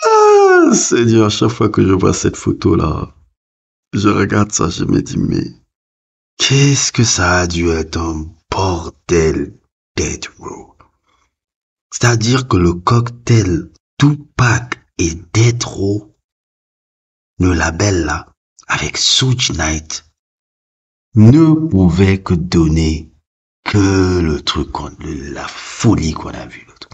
Ah, Seigneur, chaque fois que je vois cette photo-là, je regarde ça, je me dis, mais qu'est-ce que ça a dû être un bordel Death Row. C'est-à-dire que le cocktail Tupac et Death Row, le label là, avec Suge Knight, ne pouvait que donner que le truc, la folie qu'on a vue l'autre.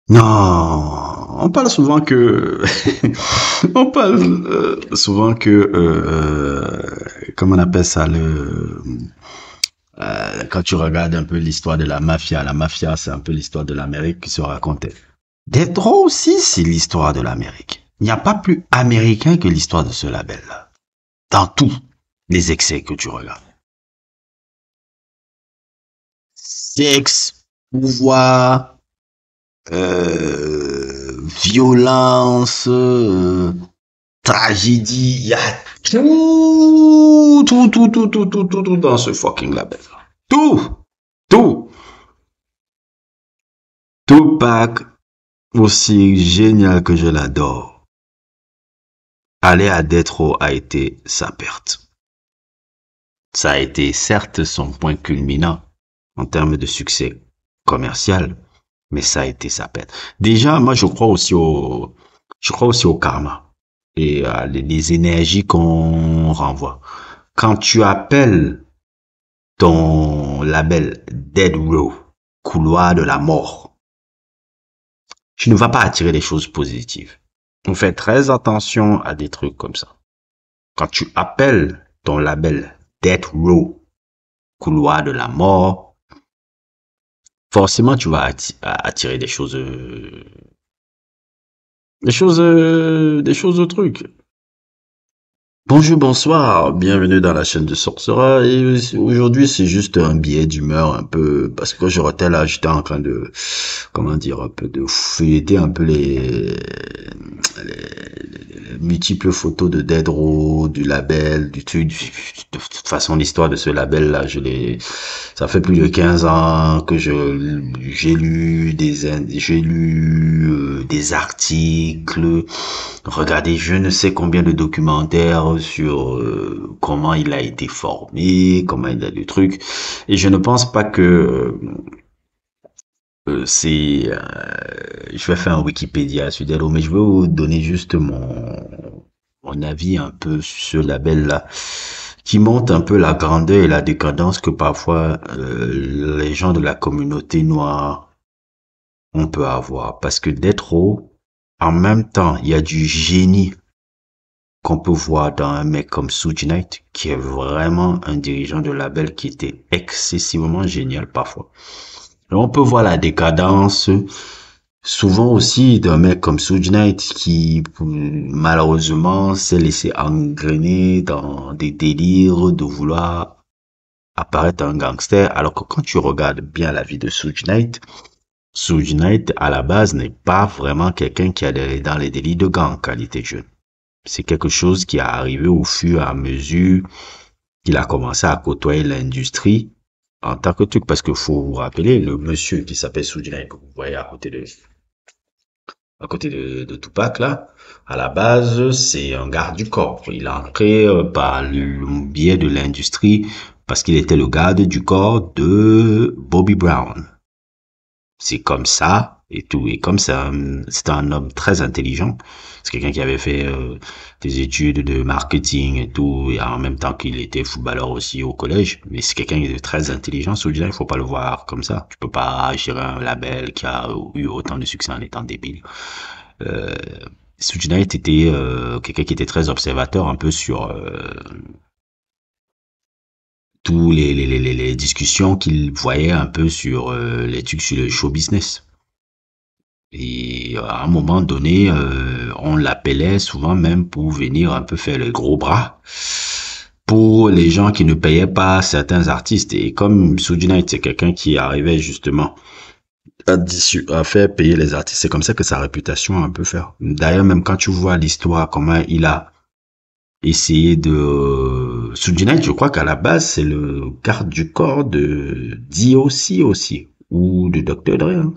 Non, on parle souvent que, on parle souvent que, comment on appelle ça, quand tu regardes un peu l'histoire de la mafia c'est un peu l'histoire de l'Amérique qui se racontait. Death Row aussi, c'est l'histoire de l'Amérique. Il n'y a pas plus américain que l'histoire de ce label-là. Dans tous les excès que tu regardes. Sexe, pouvoir, violence, tragédie, il y a tout dans ce fucking label. Tout, tout. Tupac, aussi génial que je l'adore, aller à Death Row a été sa perte. Ça a été certes son point culminant en termes de succès commercial, mais ça a été sa perte. Déjà, moi, je crois aussi au karma et à les énergies qu'on renvoie. Quand tu appelles ton label Dead Row, couloir de la mort, tu ne vas pas attirer des choses positives. On fait très attention à des trucs comme ça. Quand tu appelles ton label Death Row, couloir de la mort, forcément tu vas attirer des choses de trucs. Bonjour, bonsoir, bienvenue dans la chaîne de Sorcera et aujourd'hui c'est juste un billet d'humeur un peu parce que quand je retais là j'étais en train de comment dire un peu de feuilleter un peu les multiples photos de Dead Row, du label, du truc, de toute façon l'histoire de ce label là ça fait plus de 15 ans que j'ai lu des articles. Regardez, je ne sais combien de documentaires sur comment il a été formé, comment il a des trucs. Et je ne pense pas que je vais faire un Wikipédia sur Delo, mais je vais vous donner juste mon avis un peu sur ce label-là, qui montre un peu la grandeur et la décadence que parfois les gens de la communauté noire on peut avoir. Parce que d'être en même temps, il y a du génie qu'on peut voir dans un mec comme Suge Knight, qui est vraiment un dirigeant de label qui était excessivement génial parfois. Et on peut voir la décadence souvent aussi d'un mec comme Suge Knight qui malheureusement s'est laissé engrainer dans des délires de vouloir apparaître un gangster, alors que quand tu regardes bien la vie de Suge Knight à la base n'est pas vraiment quelqu'un qui est dans les délits de gang quand il était jeune. C'est quelque chose qui est arrivé au fur et à mesure qu'il a commencé à côtoyer l'industrie en tant que truc, parce que faut vous rappeler, le monsieur qui s'appelle Suge Knight, que vous voyez à côté de Tupac, là, à la base, c'est un garde du corps. Il est entré par le biais de l'industrie parce qu'il était le garde du corps de Bobby Brown. C'est comme ça et tout. Et comme c'est un homme très intelligent, c'est quelqu'un qui avait fait des études de marketing et tout, et en même temps qu'il était footballeur aussi au collège. Mais c'est quelqu'un de très intelligent. Celui-là, il faut pas le voir comme ça. Tu peux pas gérer un label qui a eu autant de succès en étant débile. Euh, Suge Knight était quelqu'un qui était très observateur un peu sur tous les discussions qu'il voyait un peu sur les trucs sur le show business. Et à un moment donné, on l'appelait souvent même pour venir un peu faire le gros bras pour les gens qui ne payaient pas certains artistes. Et comme Suge Knight, c'est quelqu'un qui arrivait justement à faire payer les artistes, c'est comme ça que sa réputation a un peu fait. D'ailleurs, même quand tu vois l'histoire, comment il a essayer de... Suge, je crois qu'à la base, c'est le garde du corps de D.O.C. aussi, ou de Dr. Dre, hein.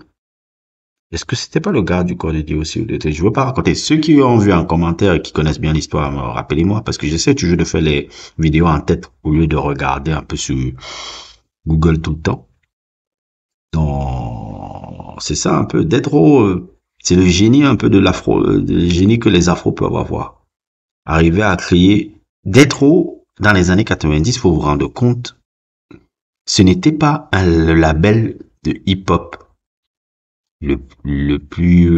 Est-ce que c'était pas le garde du corps de D.O.C. ou de Dr. Je veux pas raconter. Ceux qui ont vu en commentaire et qui connaissent bien l'histoire, rappelez-moi, parce que j'essaie toujours de faire les vidéos en tête au lieu de regarder un peu sur Google tout le temps. Donc, c'est ça un peu. Death Row, c'est le génie un peu de l'afro, le génie que les afros peuvent avoir. Arriver à créer Death Row dans les années 90, faut vous rendre compte, ce n'était pas le label de hip-hop le plus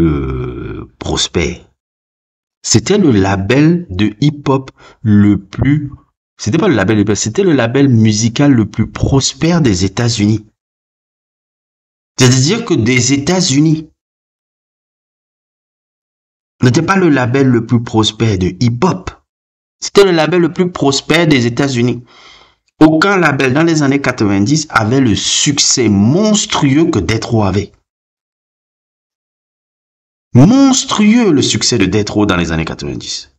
prospère. C'était le label de hip-hop le plus... C'était pas le label hip-hop, c'était le label musical le plus prospère des États-Unis. C'est-à-dire que des États-Unis n'était pas le label le plus prospère de hip-hop. C'était le label le plus prospère des États-Unis. Aucun label dans les années 90 avait le succès monstrueux que Death Row avait. Monstrueux le succès de Death Row dans les années 90.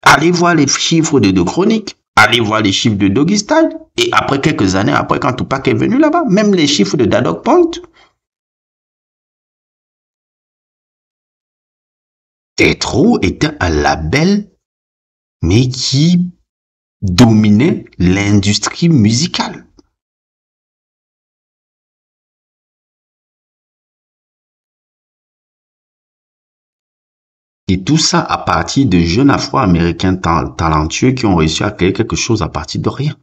Allez voir les chiffres de Chronique, allez voir les chiffres de Doggy Style, et après quelques années, après quand Tupac est venu là-bas, même les chiffres de Dog Point. Death Row était un label, mais qui dominait l'industrie musicale. Et tout ça à partir de jeunes Afro-Américains talentueux qui ont réussi à créer quelque chose à partir de rien.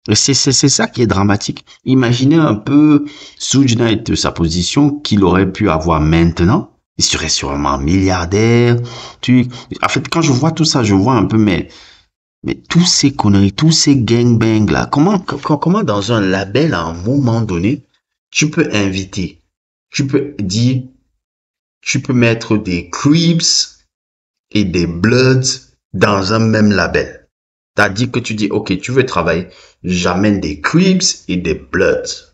Et c'est ça qui est dramatique. Imaginez un peu Suge Knight, sa position qu'il aurait pu avoir maintenant. Il serait sûrement milliardaire. En fait, quand je vois tout ça, je vois un peu, mais tous ces conneries, tous ces gangbangs là, comment dans un label à un moment donné, tu peux inviter, tu peux dire, tu peux mettre des Crips et des Bloods dans un même label. C'est-à-dire que tu dis, ok, tu veux travailler, j'amène des Crips et des Bloods.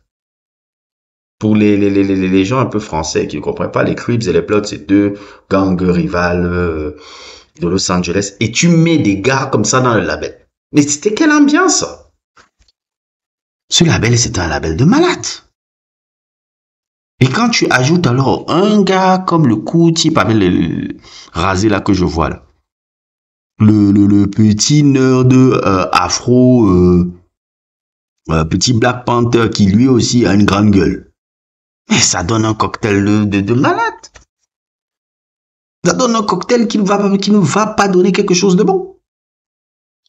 Pour les gens un peu français qui ne comprennent pas, les Crips et les Bloods, c'est deux gangs rivales de Los Angeles. Et tu mets des gars comme ça dans le label. Mais c'était quelle ambiance? Ce label, c'était un label de malade. Et quand tu ajoutes alors un gars comme le cool type avec le rasé là que je vois là, le petit nerd afro, petit Black Panther qui lui aussi a une grande gueule. Mais ça donne un cocktail de malade. Ça donne un cocktail qui ne va pas donner quelque chose de bon.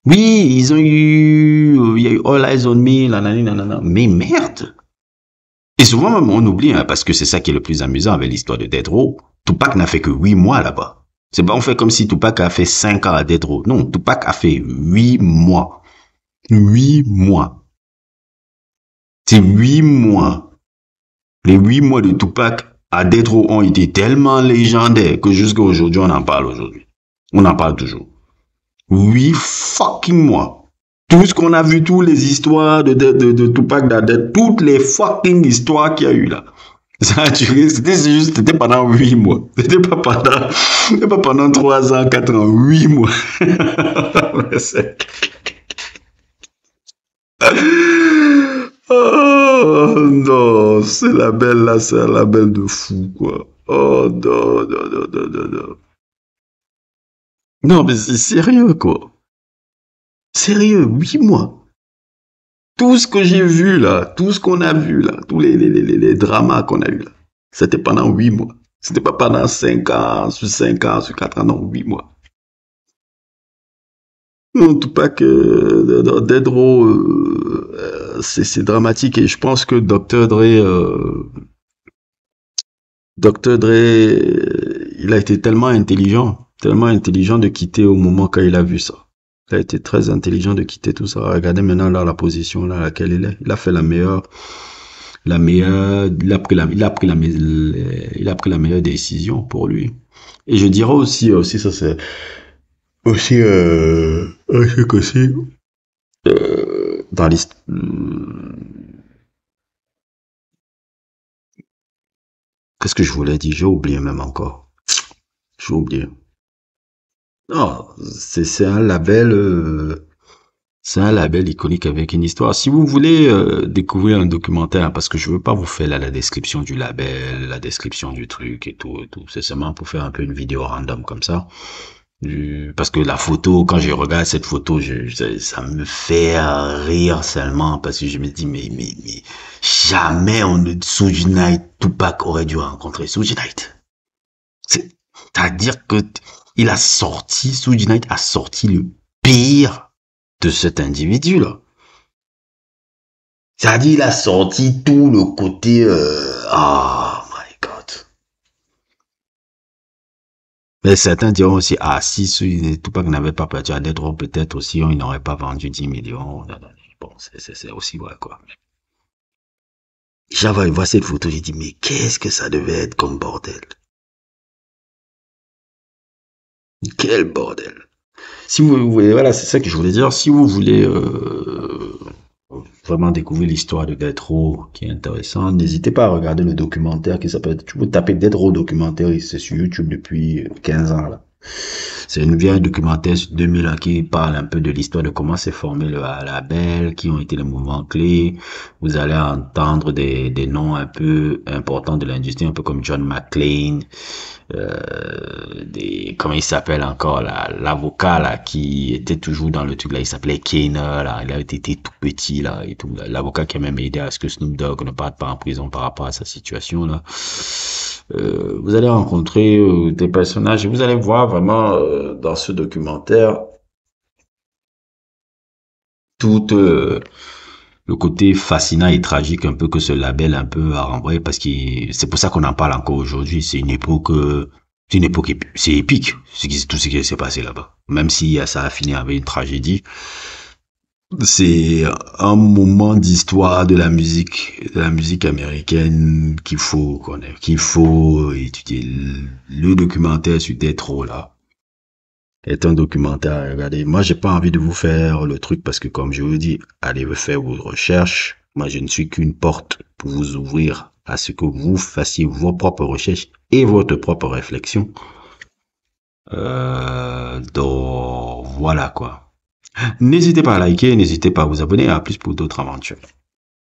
Oui, ils ont eu, il y a eu All Eyes on Me, nanana, mais merde. Et souvent même on oublie, hein, parce que c'est ça qui est le plus amusant avec l'histoire de Death Row. Tupac n'a fait que 8 mois là-bas. C'est pas on fait comme si Tupac a fait 5 ans à Death Row. Non, Tupac a fait 8 mois. 8 mois. C'est 8 mois. Les 8 mois de Tupac à Death Row ont été tellement légendaires que jusqu'à aujourd'hui, on en parle aujourd'hui. On en parle toujours. 8 fucking mois. Tout ce qu'on a vu, toutes les histoires de Tupac d'Adet, toutes les fucking histoires qu'il y a eu là. C'était pendant 8 mois. C'était pas pendant 3 ans, 4 ans, 8 mois. Oh non, c'est la belle là, c'est la belle de fou quoi. Oh non, non, non, non, non, non. Non, mais c'est sérieux quoi. Sérieux, 8 mois. Tout ce que j'ai vu là, tout ce qu'on a vu là, tous les dramas qu'on a eu là, c'était pendant 8 mois. C'était pas pendant 5 ans, sur 5 ans, sur 4 ans, non, 8 mois. En tout cas que Death Row, c'est dramatique et je pense que Dr. Dre, il a été tellement intelligent de quitter au moment quand il a vu ça. Il a été très intelligent de quitter tout ça. Regardez maintenant là la position là à laquelle il est. Il a fait il a pris il a pris la meilleure décision pour lui. Et je dirais aussi ça c'est aussi un truc aussi dans l'histoire. Qu'est-ce que je voulais dire? J'ai oublié même encore. J'ai oublié. Non, c'est un label, c'est un label iconique avec une histoire. Si vous voulez découvrir un documentaire, parce que je veux pas vous faire la description du label, la description du truc et tout. C'est seulement pour faire un peu une vidéo random comme ça. Parce que la photo, quand je regarde cette photo, ça me fait rire seulement parce que je me dis, mais, jamais Suge Knight, Tupac aurait dû rencontrer Suge Knight. C'est-à-dire que Suge Knight a sorti le pire de cet individu-là. C'est-à-dire, il a sorti tout le côté, oh my god. Mais certains diront aussi, ah, si Tupac n'avait pas perdu à Death Row, peut-être aussi, il n'aurait pas vendu 10 millions. Bon, c'est aussi vrai, quoi. J'avais vu cette photo, j'ai dit, mais qu'est-ce que ça devait être comme bordel? Quel bordel. Si vous voulez, voilà, c'est ça que je voulais dire. Si vous voulez vraiment découvrir l'histoire de Death Row, qui est intéressant, n'hésitez pas à regarder le documentaire qui s'appelle, tu peux taper Death Row documentaire, c'est sur YouTube depuis 15 ans, là. C'est une vieille documentaire sur 2000 ans qui parle un peu de l'histoire de comment s'est formé le label, qui ont été les mouvements clés. Vous allez entendre des noms un peu importants de l'industrie, un peu comme John McClane, comment il s'appelle encore là, l'avocat là qui était toujours dans le truc là, il s'appelait Kane là, il avait été tout petit là et tout, l'avocat qui a même aidé à ce que Snoop Dogg ne parte pas en prison par rapport à sa situation là. Vous allez rencontrer des personnages et vous allez voir vraiment dans ce documentaire tout le côté fascinant et tragique un peu que ce label un peu a renvoyé parce que c'est pour ça qu'on en parle encore aujourd'hui. C'est une époque, c'est épique, tout ce qui s'est passé là-bas. Même si ça a fini avec une tragédie, c'est un moment d'histoire de la musique américaine qu'il faut connaître, qu'il faut étudier. Le documentaire sur Death Row là est un documentaire à regarder. Moi, j'ai pas envie de vous faire le truc parce que, comme je vous dis, allez faire vos recherches. Moi, je ne suis qu'une porte pour vous ouvrir à ce que vous fassiez vos propres recherches et votre propre réflexion. Donc, voilà quoi. N'hésitez pas à liker, n'hésitez pas à vous abonner. À plus pour d'autres aventures.